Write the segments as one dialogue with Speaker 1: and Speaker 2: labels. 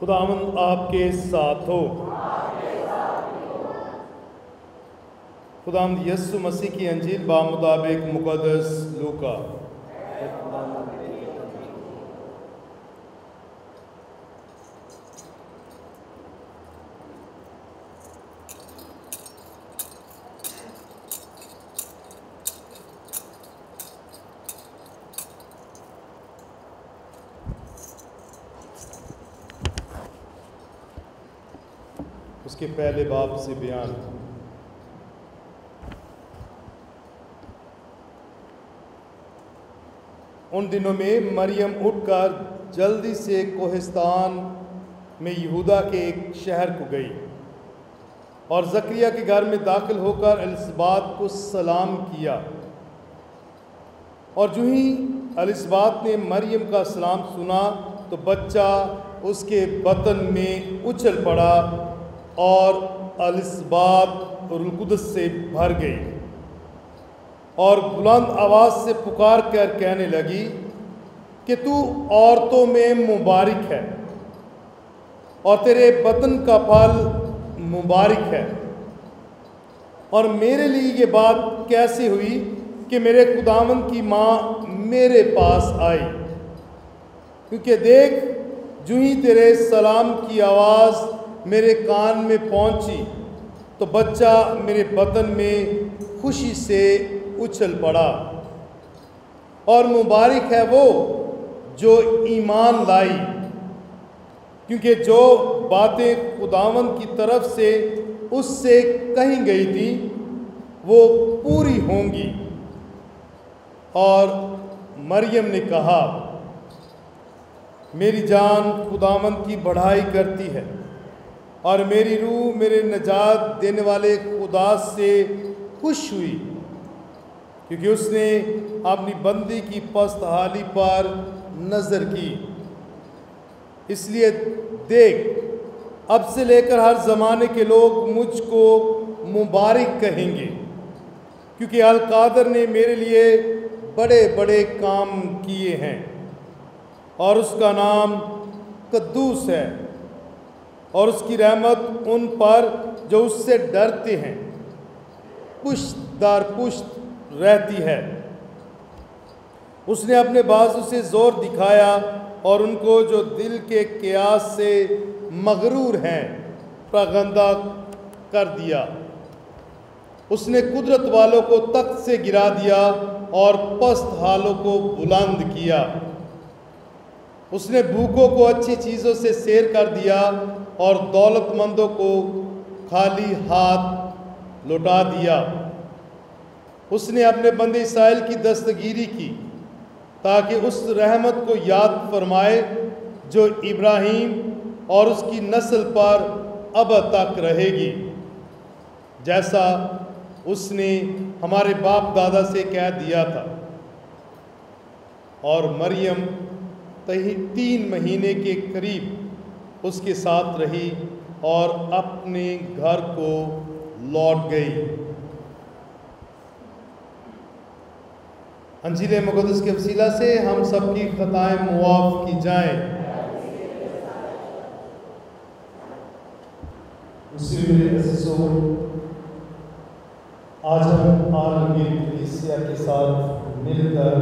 Speaker 1: خداوند آپ کے ساتھ ہو۔ خداوند یسوع مسیح کی انجیل بامطابق مقدس لوکا۔ اس کے پہلے باب سے بیان۔ ان دنوں میں مریم اٹھ کر جلدی سے کوہستان میں یہودا کے ایک شہر کو گئی اور زکریا کے گھر میں داخل ہو کر الصبات کو سلام کیا، اور جو ہی الصبات نے مریم کا سلام سنا تو بچہ اس کے بطن میں اچھل پڑا اور الصبات روح القدس سے بھر گئی اور بلند آواز سے پکار کر کہنے لگی کہ تو عورتوں میں مبارک ہے اور تیرے بطن کا پھل مبارک ہے، اور میرے لیے یہ بات کیسے ہوئی کہ میرے خداوند کی ماں میرے پاس آئی، کیونکہ دیکھ جو ہی تیرے سلام کی آواز میرے کان میں پہنچی تو بچہ میرے بطن میں خوشی سے اچھل پڑا، اور مبارک ہے وہ جو ایمان لائی، کیونکہ جو باتیں خداوند کی طرف سے اس سے کہی گئی تھی وہ پوری ہوں گی۔ اور مریم نے کہا، میری جان خداوند کی بڑائی کرتی ہے، اور میری روح میرے نجات دینے والے خدا سے خوش ہوئی، کیونکہ اس نے اپنی بندی کی پست حالی پر نظر کی۔ اس لیے دیکھ، اب سے لے کر ہر زمانے کے لوگ مجھ کو مبارک کہیں گے، کیونکہ القادر نے میرے لیے بڑے بڑے کام کیے ہیں، اور اس کا نام قدوس ہے، اور اس کی رحمت ان پر جو اس سے ڈرتے ہیں پشت در پشت رہتی ہے۔ اس نے اپنے بازو سے زور دکھایا اور ان کو جو دل کے قیاس سے مغرور ہیں پراگندہ کر دیا۔ اس نے قدرت والوں کو تخت سے گرا دیا اور پست حالوں کو بلند کیا۔ اس نے بھوکوں کو اچھی چیزوں سے سیر کر دیا اور دولت مندوں کو خالی ہاتھ لوٹا دیا۔ اس نے اپنے بندے اسرائیل کی دستگیری کی تاکہ اس رحمت کو یاد فرمائے جو ابراہیم اور اس کی نسل پر ابد تک رہے گی، جیسا اس نے ہمارے باپ دادا سے کہہ دیا تھا۔ اور مریم 3 مہینے کے قریب اس کے ساتھ رہی اور اپنے گھر کو لوٹ گئی۔ انجیل مقدس کے وسیلہ سے ہم سب کی خطائیں معاف کی جائیں۔ میرے عزیزوں، آج ہم عالمگیر کلیسیا کے ساتھ مل کر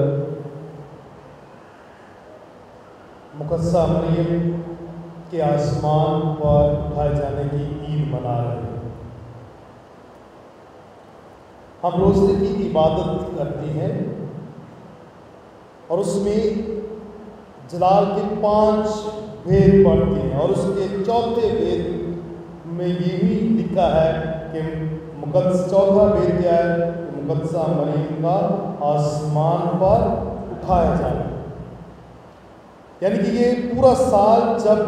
Speaker 1: مقدسہ مریم کے آسمان پر اٹھائے جانے کی عید منا رہے ہیں۔ ہم روزے کی عبادت کرتے ہیں اور اس میں جلال کے 5 بھید پڑھتے ہیں، اور اس کے 4تھے بھید میں یہ بھی لکھا ہے کہ مقدس 4تھا بھید کیا ہے کہ مقدسہ مریم کا آسمان پر اٹھایا جانا، یعنی کہ یہ پورا سال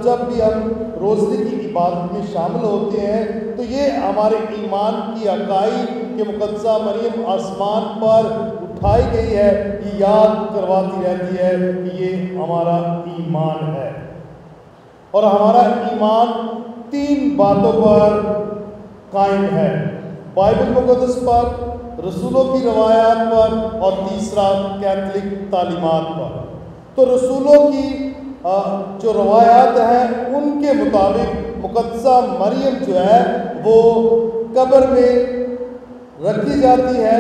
Speaker 1: جب بھی ہم روزے کی عبادت میں شامل ہوتے ہیں تو یہ ہمارے ایمان کی اکائی کہ مقدسہ مریم آسمان پر اٹھائی گئی ہے، یہ یاد کرواتی رہتی ہے کہ یہ ہمارا ایمان ہے۔ اور ہمارا ایمان 3 باتوں پر قائم ہے، بائبل مقدس پر، رسولوں کی روایات پر، اور تیسرا کیتھولک تعلیمات پر۔ تو رسولوں کی جو روایات ہیں ان کے مطابق مقدسہ مریم جو ہے وہ قبر میں رکھی جاتی ہے،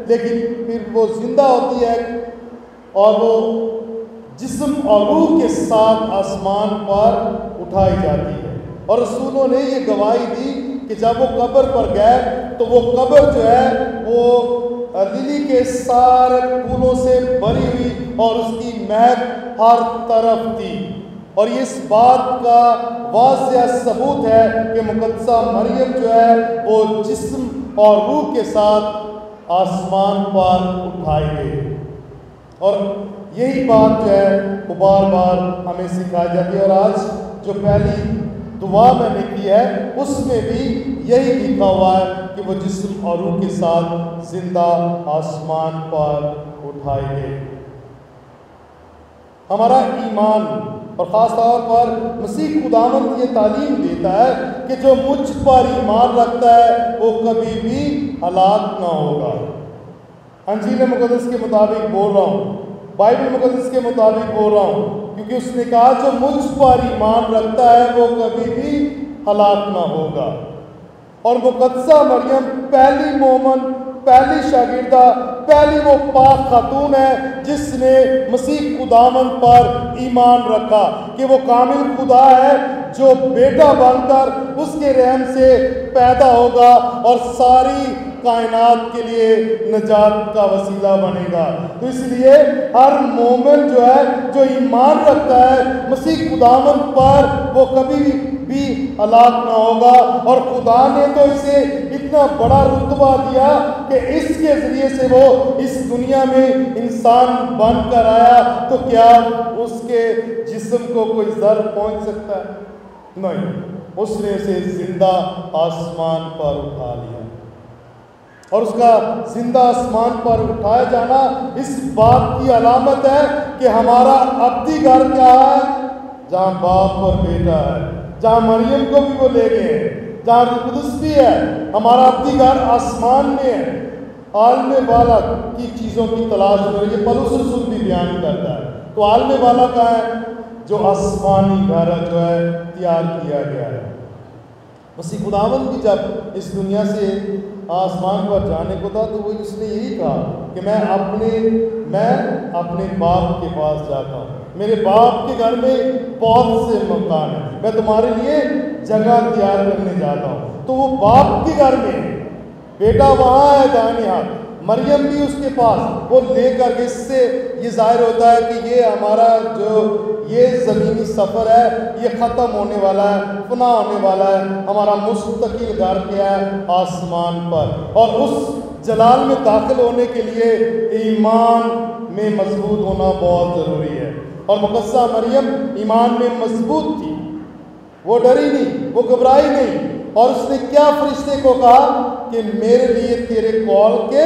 Speaker 1: لیکن پھر وہ زندہ ہوتی ہے اور وہ جسم اور روح کے ساتھ آسمان پر اٹھائی جاتی ہے۔ اور رسولوں نے یہ گواہی دی کہ جب وہ قبر پر گئے تو وہ قبر جو ہے وہ للی کے سارے پھولوں سے بھری ہوئی اور اس کی مہک ہر طرف تھی، اور یہ اس بات کا واضح ثبوت ہے کہ مقدسہ مریم جو ہے وہ جسم اور روح کے ساتھ آسمان پر اٹھائی گئی۔ اور یہی بات جو ہے وہ بار بار ہمیں سکھائی جاتی ہے، اور آج جو پہلی دعا میں نے کی ہے اس میں بھی یہی لکھا ہوا ہے کہ وہ جسم اور روح کے ساتھ زندہ آسمان پر اٹھائی گئی۔ ہمارا ایمان اور خاص طور پر مسیح خداوند یہ تعلیم دیتا ہے کہ جو مجھ پر ایمان رکھتا ہے وہ کبھی بھی ہلاک نہ ہوگا۔ انجیل مقدس کے مطابق بول رہا ہوں، بائبل مقدس کے مطابق بول رہا ہوں، کیونکہ اس نے کہا جو مجھ پر ایمان رکھتا ہے وہ کبھی بھی ہلاک نہ ہوگا۔ اور مقدسہ مریم پہلی مومن، پہلی شاگردہ، پہلی وہ پاک خاتون ہے جس نے مسیح خداوند پر ایمان رکھا کہ وہ کامل خدا ہے جو بیٹا بن کر اس کے رحم سے پیدا ہوگا اور ساری کائنات کے لیے نجات کا وسیلہ بنے گا۔ تو اس لیے ہر مومن جو ہے جو ایمان رکھتا ہے مسیح خداوند پر وہ کبھی بھی ہلاک نہ ہوگا، اور خدا نے تو اسے اتنا بڑا رتبہ دیا کہ اس کے ذریعے سے وہ اس دنیا میں انسان بن کر آیا، تو کیا اس کے جسم کو کوئی ضرر پہنچ سکتا ہے؟ نہیں، اس نے اسے زندہ آسمان پر اٹھا لیا، اور اس کا زندہ آسمان پر اٹھایا جانا اس بات کی علامت ہے کہ ہمارا ابدی گھر کیا ہے؟ جہاں باپ اور بیٹا ہے، جہاں مریم کو بھی وہ لے گئے ہیں، جہاں روح القدس بھی ہے۔ ہمارا ابدی گھر آسمان میں ہے۔ عالم بالا کی چیزوں کی تلاش میں یہ پولس رسول بھی بیان کرتا ہے۔ تو عالم بالا کا ہے جو آسمانی گھر جو ہے تیار کیا گیا ہے۔ مسیح خداوند بھی جب اس دنیا سے آسمان پر جانے کو تھا تو وہ اس نے یہی کہا کہ میں اپنے باپ کے پاس جاتا ہوں، میرے باپ کے گھر میں بہت سے مکان ہیں، میں تمہارے لیے جگہ تیار کرنے جاتا ہوں۔ تو وہ باپ کے گھر میں، بیٹا وہاں ہے دائیں ہاتھ، مریم بھی اس کے پاس، وہ لے کر اس سے یہ ظاہر ہوتا ہے کہ یہ ہمارا جو یہ زمینی سفر ہے یہ ختم ہونے والا ہے، فنا ہونے والا ہے۔ ہمارا مستقل گھر کیا ہے؟ آسمان پر۔ اور اس جلال میں داخل ہونے کے لیے ایمان میں مضبوط ہونا بہت ضروری ہے، اور مقدسہ مریم ایمان میں مضبوط تھی، وہ ڈری نہیں، وہ گھبرائی نہیں، اور اس نے کیا فرشتے کو کہا کہ میرے لیے تیرے قول کے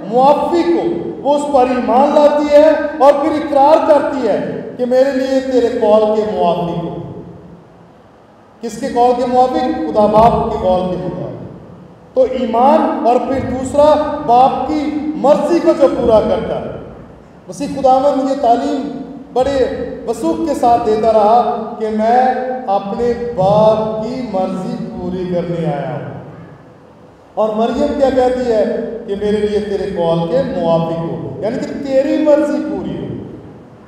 Speaker 1: موافق ہو۔ وہ اس پر ایمان لاتی ہے اور پھر اقرار کرتی ہے کہ میرے لیے تیرے قول کے موافق ہو۔ کس کے قول کے موافق؟ خدا باپ کے قول کے موافق۔ تو ایمان، اور پھر دوسرا باپ کی مرضی کو جو پورا کرتا ہے۔ مسیح خداوند یہ تعلیم بڑے وثوق کے ساتھ دیتا رہا کہ میں اپنے باپ کی مرضی پوری کرنے آیا ہوں، اور مریم کیا کہتی ہے کہ میرے لیے تیرے قول کے موافق ہو، یعنی کہ تیری مرضی پوری ہو۔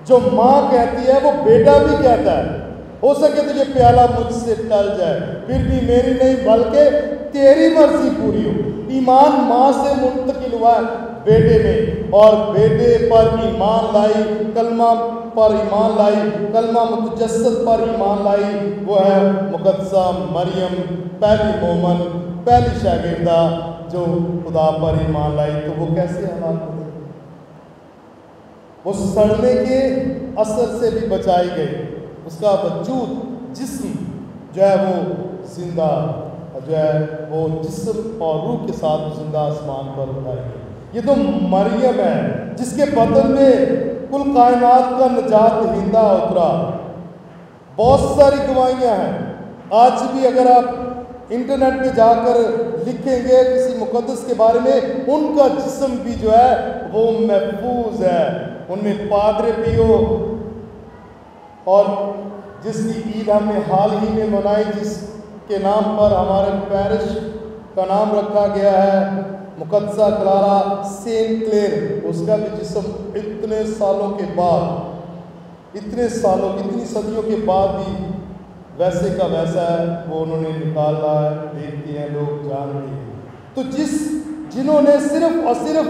Speaker 1: جو ماں کہتی ہے وہ بیٹا بھی کہتا ہے، ہو سکے تو یہ پیالہ مجھ سے ٹل جائے، پھر بھی میری نہیں بلکہ تیری مرضی پوری ہو۔ ایمان ماں سے منتقل ہوا ہے بیٹے میں، اور بیٹے پر ایمان لائی، کلمہ پر ایمان لائی، کلمہ متجسد پر ایمان لائی، وہ ہے مقدسہ مریم، پہلی مومن، پہلی شاگردہ جو خدا پر ایمان لائی۔ تو وہ کیسے ہلاک ہو گئی؟ وہ سڑنے کے اثر سے بھی بچائی گئی، اس کا وجود جسم جو ہے وہ زندہ جو ہے وہ جسم اور روح کے ساتھ زندہ آسمان پر اٹھائی گئی۔ یہ تو مریم ہے جس کے بدن میں کل کائنات کا نجات دہندہ اترا۔ بہت ساری گواہیاں ہیں، آج بھی اگر آپ انٹرنیٹ پہ جا کر لکھیں گے کسی مقدس کے بارے میں، ان کا جسم بھی جو ہے وہ محفوظ ہے، ان میں پادرے پیو اور جس کی عید ہم نے حال ہی میں منائی، جس کے نام پر ہمارے پیرش کا نام رکھا گیا ہے مقدسہ کلارا سینٹ کلیئر، اس کا بھی جسم اتنے سالوں کے بعد، اتنی صدیوں کے بعد بھی ویسے کا ویسا ہے، وہ انہوں نے نکالا ہے، دیکھتے ہیں لوگ، جان رہے ہیں۔ تو جنہوں نے صرف اور صرف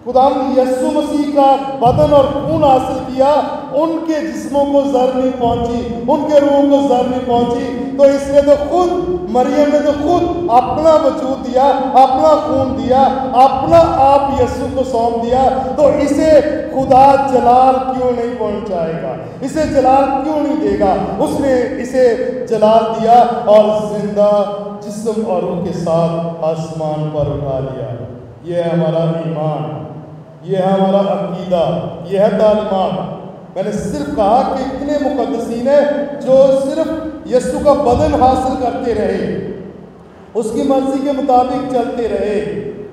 Speaker 1: خداوند یسوع مسیح کا بدن اور خون حاصل کیا، ان کے جسموں کو زر نہیں پہنچی، ان کے روحوں کو زر نہیں پہنچی، تو اس نے تو خود مریم نے تو خود اپنا وجود دیا، اپنا خون دیا، اپنا آپ یسوع کو سونپ دیا، تو اسے خدا جلال کیوں نہیں پہنچائے گا؟ اسے جلال کیوں نہیں دے گا؟ اس نے اسے جلال دیا اور زندہ جسم اور روح کے ساتھ آسمان پر اٹھا لیا۔ یہ ہے ہمارا ایمان، یہ ہے ہمارا عقیدہ، یہ ہے تعلیمات۔ میں نے صرف کہا کہ اتنے مقدسین ہیں جو صرف یسوع کا بدن حاصل کرتے رہے، اس کی مرضی کے مطابق چلتے رہے۔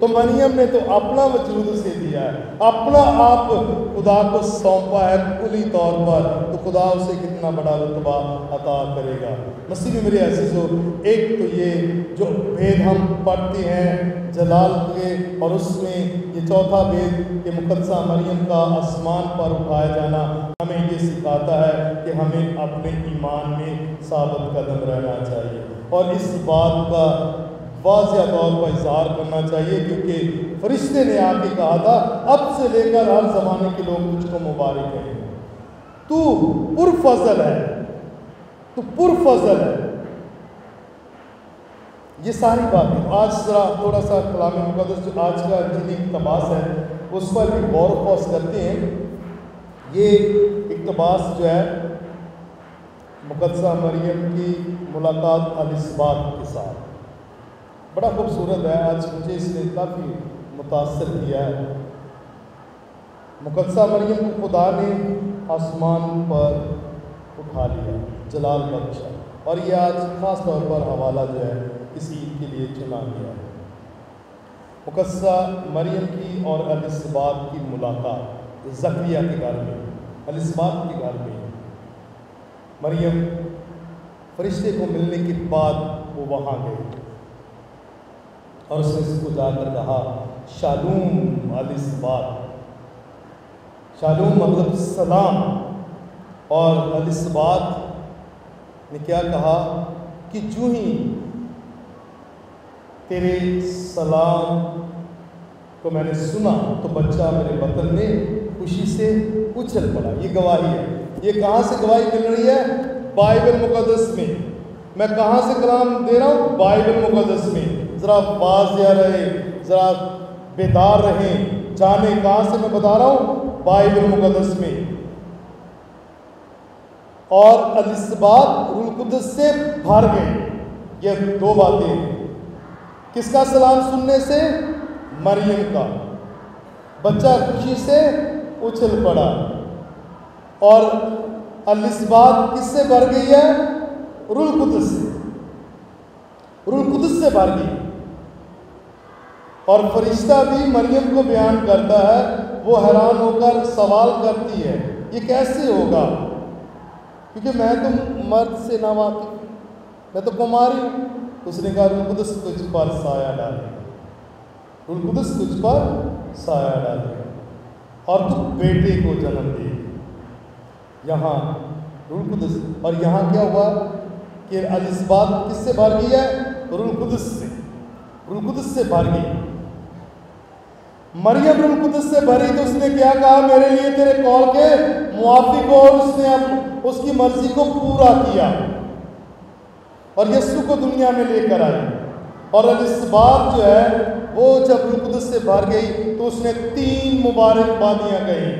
Speaker 1: تو مریم نے تو اپنا وجود اسے دیا ہے، اپنا آپ خدا کو سونپا ہے کلی طور پر، تو خدا اسے کتنا بڑا رتبہ عطا کرے گا۔ مسیح میں میرے عزیزو، ایک تو یہ جو بھید ہم پڑھتے ہیں جلال کے، اور اس میں یہ چوتھا بھید کہ مقدسہ مریم کا آسمان پر اٹھایا جانا ہمیں یہ سکھاتا ہے کہ ہمیں اپنے ایمان میں ثابت قدم رہنا چاہیے، اور اس بات کا واضح طور پر اظہار کرنا چاہیے، کیونکہ فرشتے نے آ کے کہا تھا اب سے لے کر ہر زمانے کے لوگ تجھ کو مبارک کہیں گے، تو پرفضل ہے، تو پرفضل ہے۔ یہ ساری باتیں آج ذرا تھوڑا سا کلام مقدس جو آج کا انجیلی اقتباس ہے اس پر بھی غور و خوض کرتے ہیں۔ یہ اقتباس جو ہے مقدسہ مریم کی ملاقات الیصابت کے ساتھ بڑا خوبصورت ہے، آج مجھے اس نے کافی متاثر کیا ہے۔ مقدسہ مریم کو خدا نے آسمان پر اٹھا لیا، جلال بخشا، اور یہ آج خاص طور پر حوالہ جو ہے اس عید کے لیے چنا گیا ہے۔ مقدسہ مریم کی اور الیصابت کی ملاقات زکریا کے گھر میں، الیصابت کے گھر میں۔ مریم فرشتے کو ملنے کے بعد وہ وہاں گئے اور اس نے اس کو جا کر کہا شالوم الیصابت، شالوم مطلب سلام، اور الیصابت نے کیا کہا کہ جو ہی تیرے سلام کو میں نے سنا تو بچہ میرے بطن میں خوشی سے اچھل پڑا۔ یہ گواہی ہے۔ یہ کہاں سے گواہی مل رہی ہے؟ بائبل مقدس میں۔ میں کہاں سے کلام دے رہا ہوں؟ بائبل مقدس میں۔ ذرا واضح رہے، ذرا بیدار رہیں، جانے کہاں سے میں بتا رہا ہوں؟ بائبل مقدس میں۔ اور الیصابت روح القدس سے بھر گئے۔ یہ دو باتیں ہیں۔ کس کا سلام سننے سے؟ مریم کا۔ بچہ خوشی سے اچھل پڑا۔ اور الیصابت کس سے بھر گئی ہے؟ روح القدس سے، روح القدس سے بھر گئی۔ اور فرشتہ بھی مریم کو بیان کرتا ہے، وہ حیران ہو کر سوال کرتی ہے یہ کیسے ہوگا، کیونکہ میں تو مرد سے ناواقف، میں تو کماری ہوں۔ اس نے کہا روح القدس تجھ پر سایہ ڈالے، روح القدس تجھ پر سایہ ڈالے اور تو بیٹے کو جنم دے۔ یہاں روح القدس، اور یہاں کیا ہوا کہ الیصابت کس سے بھر گئی ہے؟ روح القدس سے، روح القدس سے بھر گئی۔ مریم روح القدس سے بھری تو اس نے کیا کہا؟ میرے لیے تیرے قول کے موافق ہو، اور اس نے اس کی مرضی کو پورا کیا اور یسوع کو دنیا میں لے کر آئی۔ اور الیصابت جو ہے وہ جب روح القدس سے بھر گئی تو اس نے 3 مبارک بادیاں کہیں۔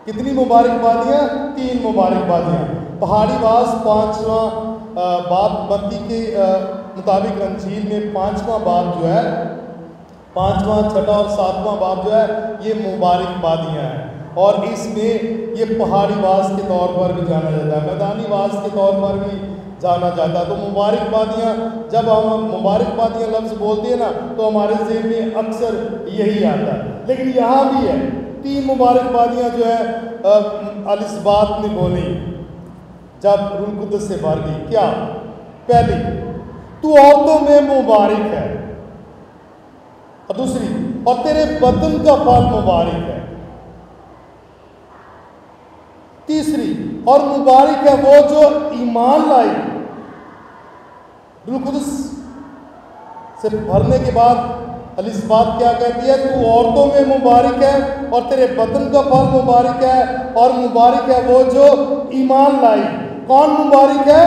Speaker 1: کتنی مبارک بادیاں؟ 3 مبارک بادیاں۔ پہاڑی باز 5واں باب متی کے مطابق انجیل میں 5واں باب جو ہے، 5واں 6واں اور 7واں باب جو ہے یہ مبارک بادیاں ہیں، اور اس میں یہ پہاڑی باز کے طور پر بھی جانا جاتا ہے، میدانی باز کے طور پر بھی جانا جاتا ہے۔ تو مبارک بادیاں، جب ہم مبارک بادیاں لفظ بولتے ہیں نا تو ہمارے ذہن میں اکثر یہی آتا ہے، لیکن یہاں بھی ہے 3 مبارک بادیاں جو ہے الیصابت نے بولی۔ جب روح القدس سے بھر گئی. کیا؟ پہلی، تو عورتوں میں مبارک ہے، اور دوسری، اور تیرے بدن کا پھل مبارک ہے. تیسری، اور مبارک ہے وہ جو ایمان لائی. روح القدس سے بھرنے کے بعد الاسبات کیا کہتی ہے؟ تو عورتوں میں مبارک ہے اور تیرے بدن کا پھل مبارک ہے، اور مبارک ہے وہ جو ایمان لائی. کون مبارک ہے؟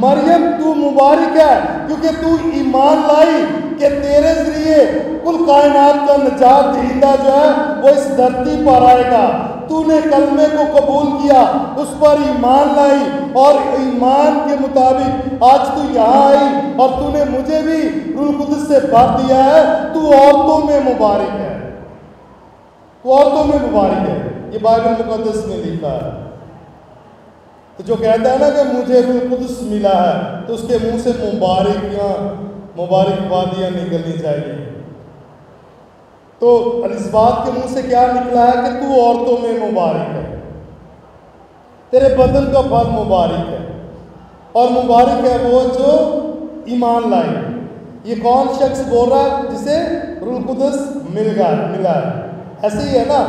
Speaker 1: مریم تو مبارک ہے کیونکہ تو ایمان لائی کہ تیرے ذریعے کل کائنات کا نجات دہندہ جو ہے وہ اس دھرتی پر آئے گا. تو نے کلمے کو قبول کیا، اس پر ایمان لائی، اور ایمان کے مطابق آج تو یہاں آئی اور تو نے مجھے بھی روح القدس سے بھر دیا ہے. تو عورتوں میں مبارک ہے، تو عورتوں میں مبارک ہے. یہ بائبل مقدس میں لکھا ہے. تو جو کہتا ہے نا کہ مجھے روح القدس ملا ہے، تو اس کے منہ سے مبارکبادیاں نکلنی چاہیے. تو الاسبات کے منہ سے کیا نکلا ہے؟ کہ تو عورتوں میں مبارک ہے، تیرے بدن کا پھل مبارک ہے، اور مبارک ہے وہ جو ایمان لائے. یہ کون شخص بول رہا ہے؟ جسے روح القدس ملا ہے. ایسے ہی ہے نا.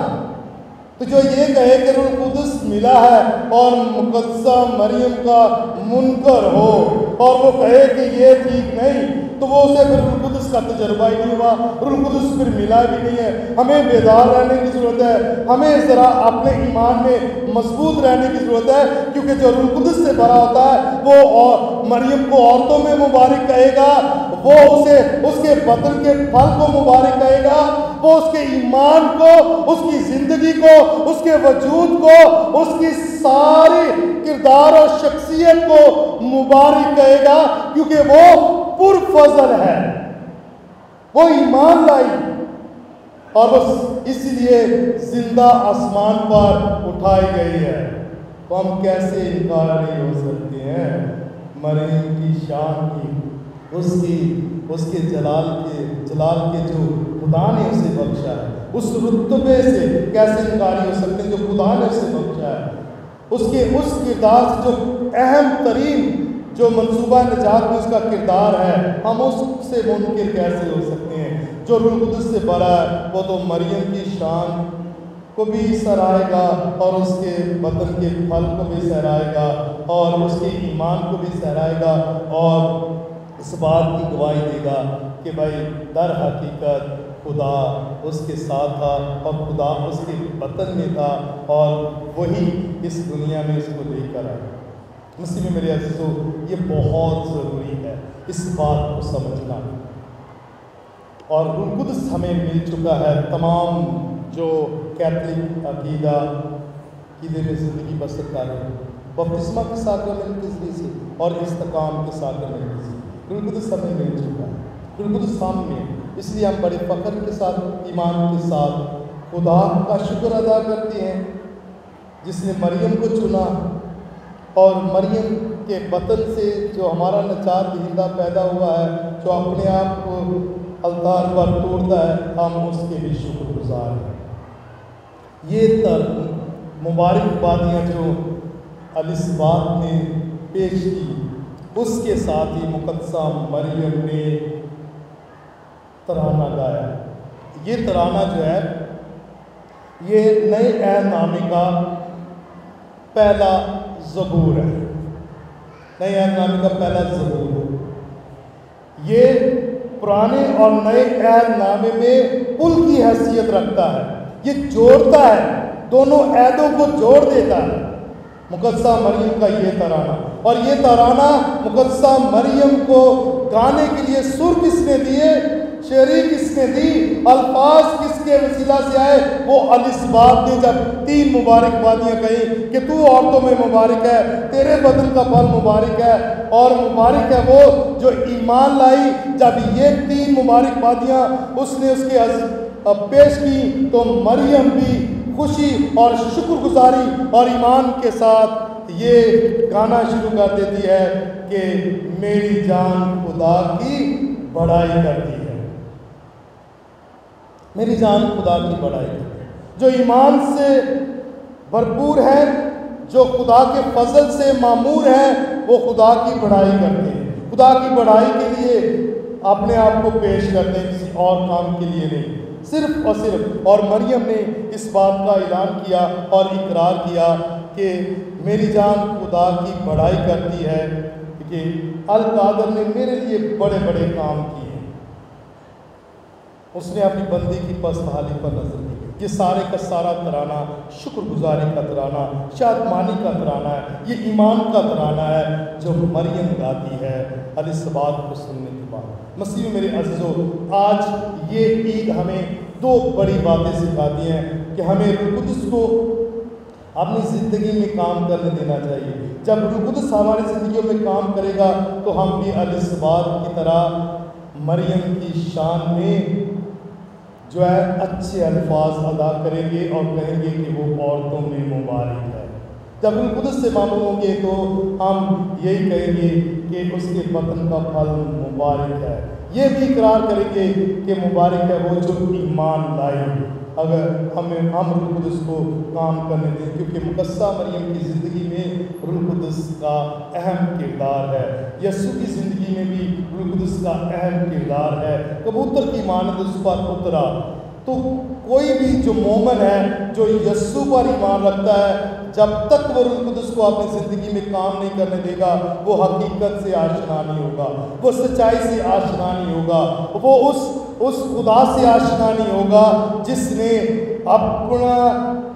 Speaker 1: تو جو یہ کہے کہ روح القدس ملا ہے اور مقدسہ مریم کا منکر ہو اور وہ کہے کہ یہ ٹھیک نہیں، تو وہ اسے پھر روح القدس کا تجربہ ہی نہیں ہوا. روح القدس پھر ملا بھی نہیں ہے. ہمیں بیدار رہنے کی ضرورت ہے، ہمیں ذرا اپنے ایمان میں مضبوط رہنے کی ضرورت ہے، کیونکہ جو روح القدس سے بھرا ہوتا ہے وہ مریم کو عورتوں میں مبارک کہے گا، وہ اسے اس کے بدن کے پھل کو مبارک کہے گا، وہ اس کے ایمان کو، اس کی زندگی کو، اس کے وجود کو، اس کی ساری کردار اور شخصیت کو مبارک کہے گا، کیونکہ وہ پرفضل ہے، وہ ایمان لائی اور بس اسی لیے زندہ آسمان پر اٹھائی گئی ہے. تو ہم کیسے انکار نہیں ہو سکتے ہیں مریم کی شان کی، اس کے جلال کے جو خدا نے اسے بخشا ہے، اس رتبے سے کیسے انکاری ہو سکتے ہیں جو خدا نے اسے بخشا ہے. اس کردار سے جو اہم ترین جو منصوبہ نجات میں اس کا کردار ہے، ہم اس سے منکر کیسے ہو سکتے ہیں؟ جو روح القدس سے بھرا ہے وہ تو مریم کی شان کو بھی سرائے گا، اور اس کے بدن کے پھل کو بھی سرائے گا، اور اس کے ایمان کو بھی سرائے گا، اور اس بات کی گواہی دے گا کہ بھائی در حقیقت خدا اس کے ساتھ تھا، اور خدا اس کے بدن میں تھا، اور وہی اس دنیا میں اس کو لے کر آیا. مسیح میں میرے عزیزو، یہ بہت ضروری ہے اس بات کو سمجھنا. اور روح القدس ہمیں مل چکا ہے تمام جو کیتھولک عقیدے میں زندگی بسر کر رہے ہیں، بپتسمہ کے ساکرمنٹ کے ذریعے سے اور استقام کے ساکرمنٹ کے ذریعے. روح القدس ہمیں مل چکا ہے، روح القدس ہم میں. اس لیے ہم بڑے فخر کے ساتھ، ایمان کے ساتھ خدا کا شکر ادا کرتے ہیں جس نے مریم کو چنا، اور مریم کے بدن سے جو ہمارا نجات دہندہ پیدا ہوا ہے، جو اپنے آپ کو الطار پر توڑتا ہے، ہم اس کے بھی شکر گزار ہیں. یہ مبارکبادیاں جو الاسبات نے پیش کی، اس کے ساتھ ہی مقدسہ مریم نے ترانہ گایا. یہ ترانہ جو ہے یہ نئے عہد نامے کا پہلا زبور ہے. نئے عہد نامے کا پہلا زبور ہے. یہ پرانے اور نئے عہد نامے میں پل کی حیثیت رکھتا ہے. یہ جوڑتا ہے، دونوں عہدوں کو جوڑ دیتا ہے. مقدسہ مریم کا یہ ترانہ، اور یہ ترانہ مقدسہ مریم کو گانے کے لیے سر کس نے دیے، شعری کس نے دی، الفاظ کس کے وسیلہ سے آئے؟ وہ الاسبات نے جب 3 مبارکبادیاں کہیں کہ تو عورتوں میں مبارک ہے، تیرے بدن کا پھل مبارک ہے، اور مبارک ہے وہ جو ایمان لائی. جب یہ 3 مبارکبادیاں اس نے اس کے پیش کی، تو مریم بھی خوشی اور شکر گزاری اور ایمان کے ساتھ یہ گانا شروع کر دیتی ہے کہ میری جان خدا کی بڑائی کرتی ہے. میری جان خدا کی بڑائی کرتی ہے. جو ایمان سے بھرپور ہے جو خدا کے فضل سے معمور ہیں وہ خدا کی بڑائی کرتے ہیں، خدا کی بڑائی کے لیے اپنے آپ کو پیش کرتے ہیں، کسی اور کام کے لیے نہیں، صرف اور صرف۔ اور مریم نے اس بات کا اعلان کیا اور اقرار کیا کہ میری جان خدا کی بڑائی کرتی ہے کہ القادر نے میرے لیے بڑے بڑے کام کیے ہیں۔ اس نے اپنی بندی کی پست حالی پر نظر کی۔ یہ سارے کا سارا ترانہ شکر گزاری کا ترانہ، شادمانی کا ترانہ ہے، یہ ایمان کا ترانہ ہے جو مریم گاتی ہے الیصابات کو سننے کے بعد۔ مسیح میرے عزیزو، آج یہ عید ہمیں دو بڑی باتیں سکھاتی ہیں کہ ہمیں روح القدس کو اپنی زندگی میں کام کرنے دینا چاہیے۔ جب روح القدس ہماری زندگیوں میں کام کرے گا تو ہم بھی الیصابات کی طرح مریم کی شان میں جو ہے اچھے الفاظ ادا کریں گے اور کہیں گے کہ وہ عورتوں میں مبارک ہے۔ جب روح القدس سے معمول ہوں گے تو ہم یہی کہیں گے کہ اس کے بطن کا پھل مبارک ہے، یہ بھی اقرار کریں گے کہ مبارک ہے وہ جو ایمان لائے۔ اگر ہم روح القدس کو کام کرنے دیں، کیونکہ مقدسہ مریم کی زندگی میں روح القدس کا اہم کردار ہے، یسوع کی زندگی میں بھی روح القدس کا اہم کردار ہے۔ کبوتر کی مانند اس پر اترا، تو کوئی بھی جو مومن ہے جو یسوع پر ایمان رکھتا ہے، جب تک وہ روح القدس کو اپنی زندگی میں کام نہیں کرنے دے گا وہ حقیقت سے آشنا نہیں ہوگا، وہ سچائی سے آشنا نہیں ہوگا، وہ اس خدا سے آشنا نہیں ہوگا جس نے اپنا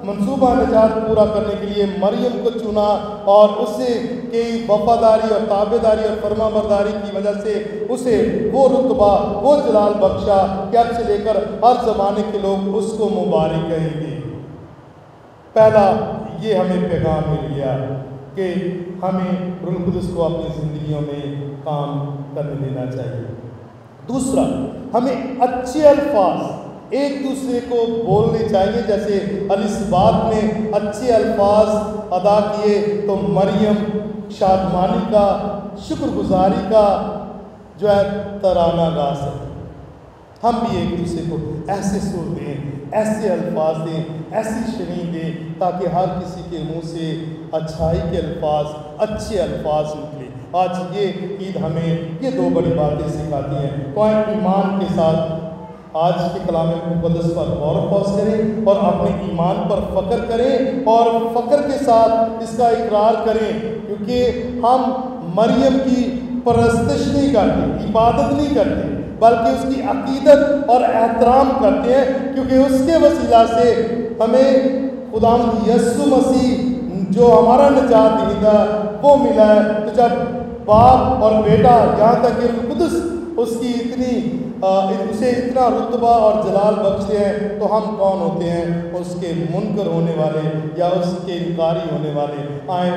Speaker 1: منصوبہ نجات پورا کرنے کے لیے مریم کو چنا اور اسے کی وفاداری اور تابعداری اور فرما برداری کی وجہ سے اسے وہ رتبہ، وہ جلال بخشا کہ اب سے لے کر ہر زمانے کے لوگ اس کو مبارک کہیں گے۔ پہلا یہ ہمیں پیغام مل گیا کہ ہمیں روح القدس کو اپنی زندگیوں میں کام کرنے دینا چاہیے۔ دوسرا، ہمیں اچھے الفاظ ایک دوسرے کو بولنے چاہیے، جیسے الیصابات نے اچھے الفاظ ادا کیے تو مریم شادمانی کا، شکر گزاری کا جو ہے ترانہ گا سکے۔ ہم بھی ایک دوسرے کو ایسے سر دیں، ایسے الفاظ دیں، ایسی شریں دیں تاکہ ہر کسی کے منہ سے اچھائی کے الفاظ، اچھے الفاظ نکلیں۔ آج یہ عید ہمیں یہ دو بڑی باتیں سکھاتی ہیں۔ تو آئیں ایمان کے ساتھ آج کے کلام مقدس پر غور و خوض کریں اور اپنے ایمان پر فخر کریں اور فخر کے ساتھ اس کا اقرار کریں، کیونکہ ہم مریم کی پرستش نہیں کرتے، عبادت نہیں کرتے، بلکہ اس کی عقیدت اور احترام کرتے ہیں، کیونکہ اس کے وسیلہ سے ہمیں خداوند یسوع مسیح جو ہمارا نجات دہندہ وہ ملا ہے۔ تو جب باپ اور بیٹا یہاں تک کہ روح القدس اس کی اسے اتنا رتبہ اور جلال بخشتے ہیں، تو ہم کون ہوتے ہیں اس کے منکر ہونے والے یا اس کے انکاری ہونے والے؟ آئیں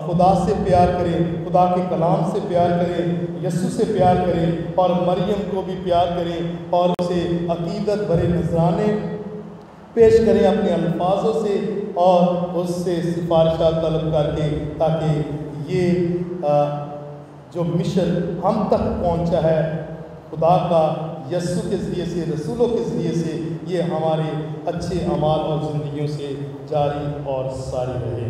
Speaker 1: خدا سے پیار کریں، خدا کے کلام سے پیار کریں، یسوع سے پیار کریں اور مریم کو بھی پیار کریں اور اسے عقیدت بھرے نذرانے پیش کریں اپنے الفاظوں سے اور اس سے سفارشات طلب کر کے، تاکہ یہ جو مشن ہم تک پہنچا ہے خدا کا یسوع کے ذریعے سے، رسولوں کے ذریعے سے، یہ ہمارے اچھے اعمال اور زندگیوں سے جاری اور ساری رہے۔